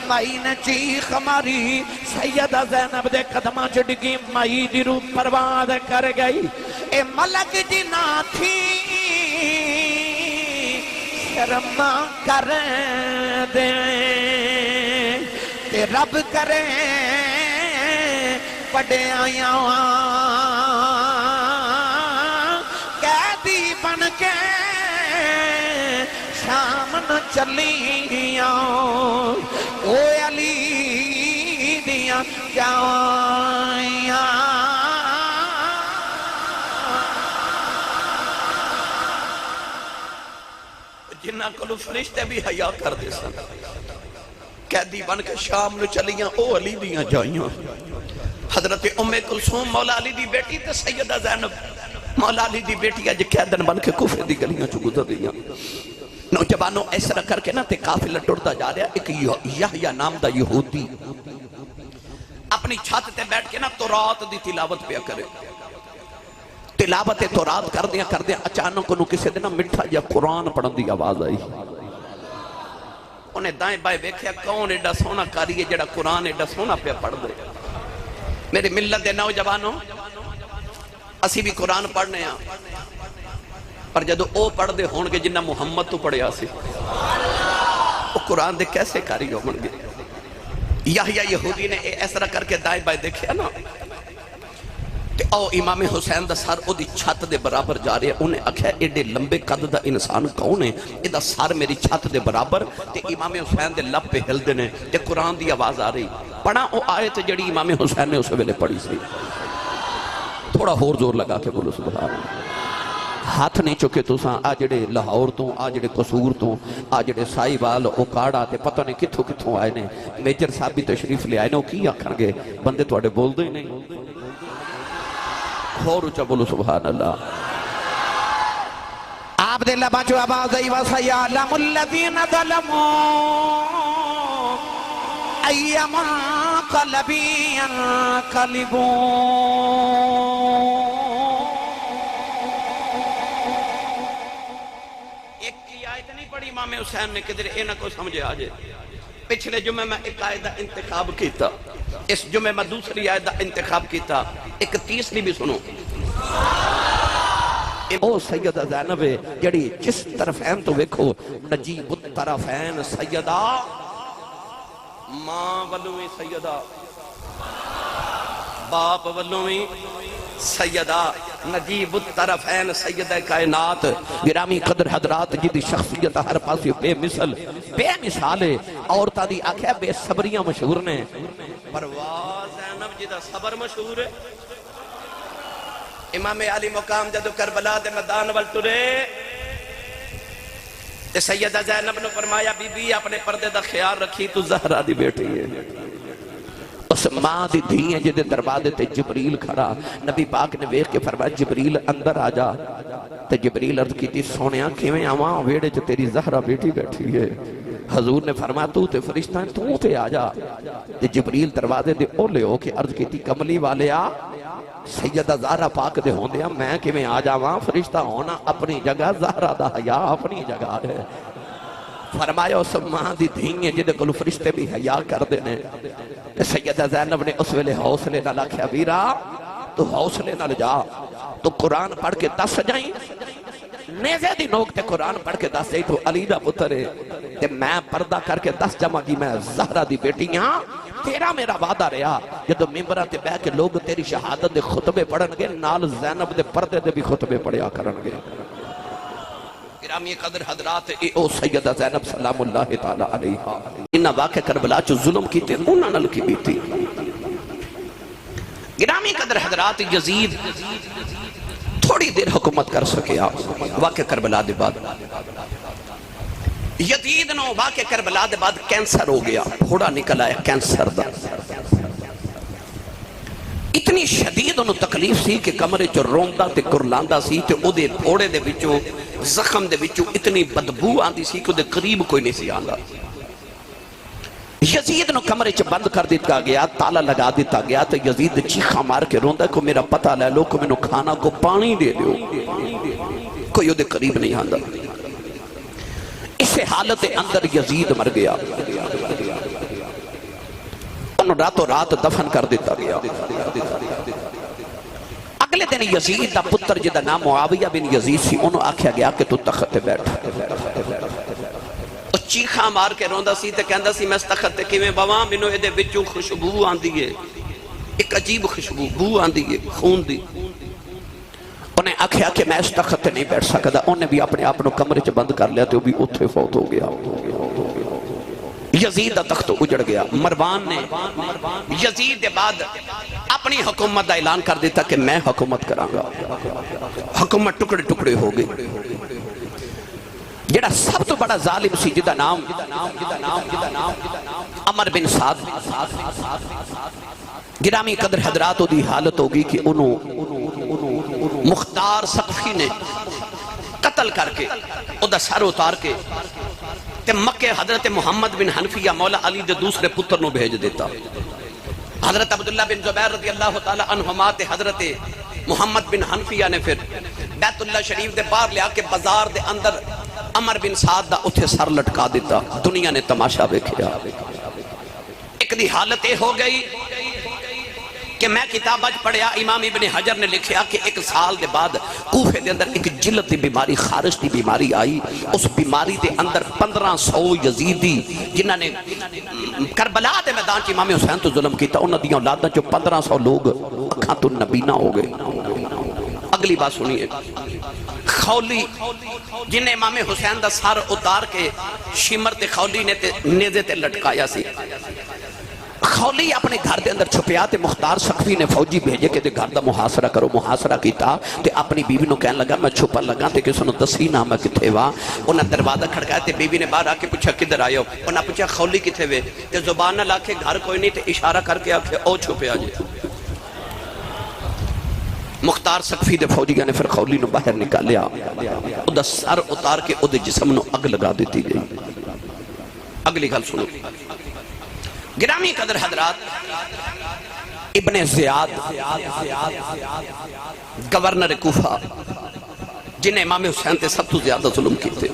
Speaker 1: مائی نے چیخ ماری، سیدہ زینب دے قدماں چ ڈگی، مائی دی روح پرواز کر گئی۔ اے ملک جی نہ تھی شرم کر دے تے رب کرے بڑے آیاں قیدی بن کے شام نہ چلیاں، او علی دیاں جائیاں۔ جنہ کلو فرشتے بھی حیا کر دے سن، قیدی بن کے شام نو چلیاں او علی دیاں جائیاں۔ حضرت ام کلثوم مولا علی دی بیٹی تے سیدہ زینب مولا علی دی بیٹی اج قیدن بن کے کوفے دی گلیاں چ گزر دیاں۔ نوجوانوں اس طرح کر کے نا تے قافلہ ٹردا جا رہا، ایک یحییٰ نام دا یہودی اپنی چھت تے بیٹھ کے نا تورات دی تلاوت پیا کرے، تلاوت تورات کر دیا اچانک انہوں کسی دن مٹھا یا قرآن پڑھن دی آواز آئی۔ انہیں دائیں بائیں ویکھیا کون ایڈا سونا کاری ہے جڑا قرآن ایڈا سونا پہ پڑھ دے۔ میری ملت دے نوجوانوں اسی بھی قرآن پڑھنے ہیں، پر جدو او پڑھ دے ہون گے جنہ محمد تو پڑھیا سی وہ قرآن دے کیسے کاری ہون گے؟ یحییٰ یہودی نے ایسا کر کے دائیں بائیں دیکھیا نا تے او امام حسین دا سر او دی چھت دے برابر جا رہے ہیں۔ انہیں اکھیا ایڈے لمبے قد دا انسان کون ہے، اے دا سر میری چھت دے برابر تے امام حسین دے لب پہ ہل دینے تے قرآن دی آواز آ رہی۔ پڑھا او آیت جڑی امام حسین نے اس ویلے پڑھی سی، تھوڑا ہور زور لگا کے بولو سبحان اللہ۔ ہاتھ نہیں چکے تو ساں آ جڑے لاہور تو آ جڑے قصور تو آ جڑے سائی وال اوکاڑا تے پتہ نہیں کتھوں کتھوں آئے نے، میجر صاحب بھی تشریف لے آئے نے، وہ کی آکھن گے بندے تواڈے بول دے نہیں، اور اچھا بولو سبحان اللہ۔ آپ دے لبا جو آواز ای وَسَيَعْلَمُ الَّذِينَ ظَلَمُوا أَيَّمَا قَلَبٍ يَنقَلِبُونَ۔
Speaker 2: ایک کی آیت نہیں پڑھی امام حسین نے کدھر اے نہ کو سمجھے آجے۔ پچھلے جمعہ میں ایک آیت دا انتخاب کیتا، اس جمعہ میں دوسری آیت دا انتخاب کیتا، ایک تیسری بھی سنو۔
Speaker 1: او سیدہ زینب جڑی جس طرفین تو ویکھو نجیب الطرفین سیدہ
Speaker 2: ماں ولویں سیدہ، باپ ولویں سیدہ، نجیب الطرفین سید کائنات گرامی قدر حضرات جدی شخصیت ہر پاسی بے مثال ہے عورتہ دی آکھیا بے صبریاں مشہور نے پرواز زینب جدہ صبر مشہور ہے امام علی مقام جدو کربلا دے میدان وال ٹرے تے سیدہ زینب نے فرمایا بی بی اپنے پردے دا خیال رکھی تو زہرہ دی بیٹی ہے اس ماں دی دھیئیں جدے دروازے تے جبریل کھڑا نبی پاک نے ویکھ کے فرمایا جبریل اندر آ جا تے جبریل عرض کی تھی سونیا کیویں آواں ویڑے جو تیری زہرہ بیٹی بیٹھی ہے حضور نے فرمایا تو تے فرشتہ ہیں تو تے آ جا تے جبریل دروازے دے اولے ہو کے عرض کی تھی کملی والے آ سیدہ زہرہ پاک دے ہوندے ہیں میں کہ میں آ جاواں فرشتہ ہونا اپنی جگہ زہرہ دا حیا اپنی جگہ ہے فرمایا اس ماں دی دھیئیں جدے کلو فرشتے بھی حیا کر دینے سیدہ زینب نے اس ویلے حوصلے نہ لکھیا ویرا تو حوصلے نہ جا تو قرآن پڑھ کے دس جائیں نیزے دی نوک تے قرآن پڑھ کے دس جائیں تو علی دا پتر ہے تے میں پردہ کر کے دس جمع کی میں زہرہ دی بیٹیاں تیرا میرا وعدہ رہا جدو ممبرہ تے بہ کے لوگ تیری شہادت دے خطبے پڑھن گے نال زینب دے پردے دے بھی خطبے پڑھیا کرن گے گرامی قدر حضرات او سیدہ زینب سلام اللہ تعالی علیہ انہا واقع کربلا چو ظلم کی تے انہا نل کی بیتی گرامی قدر حضرات یزید تھوڑی دیر حکومت کر سکے آپ واقع کربلا دے بعد یزید نو واقع کربلا دے بعد کینسر ہو گیا پھوڑا نکل آیا کینسر دا اتنی شدید انہوں تکلیف سی کہ کمرے چو روندہ تے کرلاندہ سی تے او دے پھوڑے دے بچوں زخم دے بچوں اتنی بدبو آندی سی کہ او دے قریب کوئی نہیں سی آندہ یزید نو کمرے چ بند کر دیتا گیا تالا لگا دیتا گیا تو یزید چیخا مار کے روندہ کو میرا پتہ لے لو کہ میں نو کھانا کو پانی دے دیو کوئی او دے قریب نہیں آندہ اس حالت اندر یزید مر گیا انہوں راتوں رات دفن کر دیتا گیا اگلے دن یزید دا پتر جدہ نام معاویہ بن یزید سی انہوں آکھیا گیا کہ تو تخت تے بیٹھ چیخا مار کے روندہ سی تے کہندہ سی میں اس تخت تے کیویں بواں مینوں اے دے وچوں خوشبو آندی ہے ایک عجیب خوشبو بو آندی ہے خون دی انہیں آکھیا کہ میں اس تخت تے نہیں بیٹھ سکتا انہیں بھی اپنے آپ نو کمرے چ بند کر لیا تو بھی اتھے فوت ہو گیا یزید دا تخت اجڑ گیا مروان نے یزید دے بعد اپنی حکومت دا اعلان کر دیتا کہ میں حکومت کروں گا حکومت ٹکڑے ٹکڑے ہو گئی جڑا سب تو بڑا ظالم سی جدا نام عمر بن سعد گرامی قدر حضرات دی حالت ہوگی کہ انہوں مختار سقفی نے قتل کر کے او دا سر اتار کے تے مکہ حضرت محمد بن حنفیہ مولا علی دے دوسرے پتر نو بھیج دیتا حضرت عبداللہ بن زبیر رضی اللہ تعالی عنہما تے حضرت محمد بن حنفیہ نے پھر بیت اللہ شریف دے باہر لیا کے بازار دے اندر عمر بن سعد دا اتھے سر لٹکا دیتا دنیا نے تماشا بیکھیا ایک دی حالت ہو گئی کہ میں کتاب اج پڑھیا امام ابن حجر نے لکھیا کہ ایک سال دے بعد کوفے دے اندر ایک جلد دی بیماری خارش دی بیماری آئی اس بیماری دے اندر 1500 یزیدی جنہاں نے کربلا دے میدان چ امام حسین تو ظلم کیتا انہاں دیاں اولاداں چ 1500 لوگ اکھاں تو نبینا ہو گئے اگلی بات سنیے خولی جنہیں امام حسین دا سار اتار کے شمر تے خولی نے نیزے تے لٹکایا سی خولی اپنے گھر دے اندر چھپیا تے مختار سقفی نے فوجی بھیجے کہ تے گھر دا محاصرہ کرو محاصرہ کیتا تے اپنی بیوی نو کہنے لگا میں چھپا لگا تے کسو نو دسی نہ میں کتھے وا انہاں دروازہ کھڑکایا تے بیوی نے باہر آ کے پوچھا کدھر آئے ہو انہاں پوچھا خولی کتھے وے تے زبان نہ لا کے گھر کوئی نہیں تے اشارہ کر کے آکھے او چھپیا جی مختار سقفی دے فوجیاں نے پھر خولی نو باہر نکالیا او دا سر اتار کے او دے جسم نو اگ لگا دیتی گئی اگلی گل سنو گرامی قدر حضرات ابن زیاد گورنر کوفہ جنہیں امام حسین تے سب تو زیادہ ظلم کیتے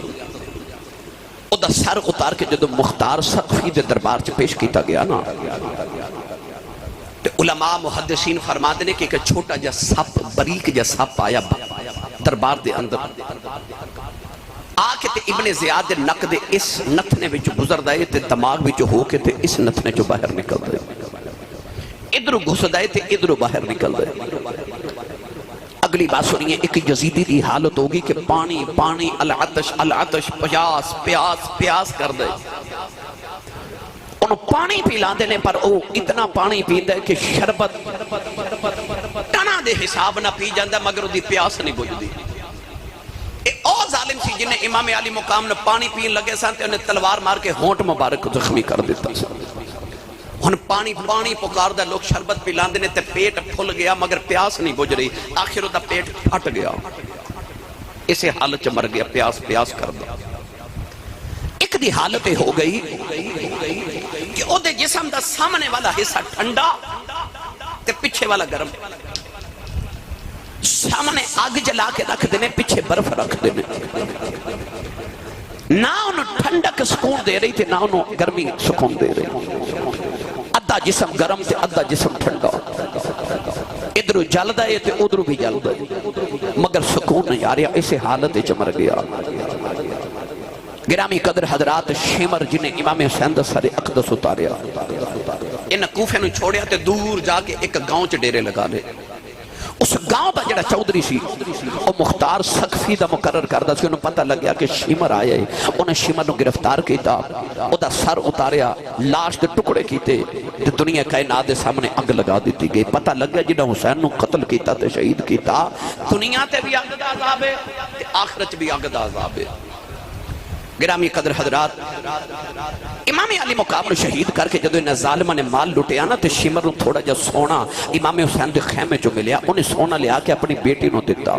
Speaker 2: او دا سر اتار کے جدو مختار سقفی دے دربار چ پیش کیتا گیا نا علماء محدثین فرماتے ہیں کہ ایک چھوٹا جا سپ بریک جا سپ آیا دربار دے اندر آکے تے ابن زیاد دے نک دے اس نتنے وچ گزر دائے تے دماغ وچ ہو کے تے اس نتنے جو باہر نکل دائے ادھرو گھس دائے تے ادھرو باہر نکل دائے اگلی بات سنیے، ایک یزیدی دی حالت ہوگی کہ پانی پانی، العطش العطش، پیاس پیاس پیاس کر دے، انہوں پانی پیلا دینے پر او اتنا پانی پیندے کہ شربت ٹنا دے حساب نہ پی جاندہ مگر دی پیاس نہیں بجھ دی۔ ایک اور ظالم سی جنہیں امام علی مقام نے پانی پین لگے سانتے انہیں تلوار مار کے ہونٹ مبارک زخمی کر دیتا سا، ان پانی پانی پکار دا، لوگ شربت پیلان دینے تے پیٹ پھل گیا مگر پیاس نہیں بجھ رہی، آخر دا پیٹ پھٹ گیا، اسے حالت مر گیا، پیاس پیاس کر دا۔ ایک دی حالت ہو گئی کہ او دے جسم دا سامنے والا حصہ ٹھنڈا تے پیچھے والا گرم، سامنے آگ جلا کے رکھ دینے، پیچھے برف رکھ دینے، نہ انہوں ٹھنڈک سکون دے رہی تھی نہ انہوں گرمی سکون دے رہی، ادھا جسم گرم تے ادھا جسم ٹھنڈا، ادھر جل دائے تے ادھر بھی جل دائے مگر سکون نہیں آ رہا، اسے حالت چمر گیا۔ گرامی قدر حضرات، شمر جنہیں امام حسین دا سارے اقدس اتاریا، ان کوفے نو چھوڑیا تے دور جا کے ایک گاؤں چ ڈیرے لگا لے، اس گاؤں دا جڑا چودری سی وہ مختار سقفی دا مقرر کردہ سی، انہوں پتہ لگ گیا کہ شمر آیا ہے، انہیں شمر نو گرفتار کیتا، او دا سر اتاریا، لاش دے ٹکڑے کیتے تے دنیا کائنات دے سامنے اگ لگا دیتی گئی، پتہ لگ گیا جنہوں حسین نو قتل کیتا تے شہید کیتا، دنیا تے بھی اگ دا عذاب ہے تے آخرت بھی اگ دا عذاب ہے۔ گرامی قدر حضرات، امام علی مقام نے شہید کر کے جدو انہیں ظالمہ نے مال لٹیا نا تے شمر نے تھوڑا جا سونا امام حسین دے خیمے جو ملیا، انہیں سونا لیا کے اپنی بیٹی نو دیتا،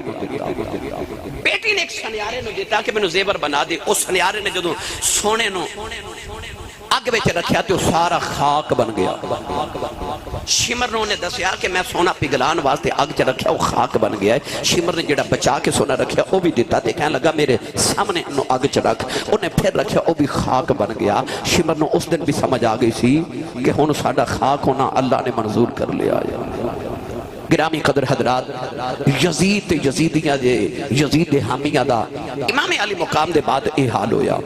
Speaker 2: بیٹی نے ایک سنیارے نو دیتا کہ میں نو زیور بنا دی، اس سنیارے نے جدو سونے نو اگ بیچے رکھیا تو سارا خاک بن گیا، شمر نے انہیں دسیا کہ میں سونا پگلان واسطے اگ چ رکھیا وہ خاک بن گیا ہے، شمر نے جڑا بچا کے سونا رکھیا وہ بھی دیتا تے کہنے لگا میرے سامنے انہوں اگ چ رکھ، انہیں پھر رکھیا وہ بھی خاک بن گیا۔ شمر نے اس دن بھی سمجھ آ گئی سی کہ ہن ساڈا خاک ہونا اللہ نے منظور کر لیا ہے۔ گرامی قدر حضرات، یزید یزیدیاں دے، یزید حامیہ دا امام علی مقام دے بعد اے حال ہویا۔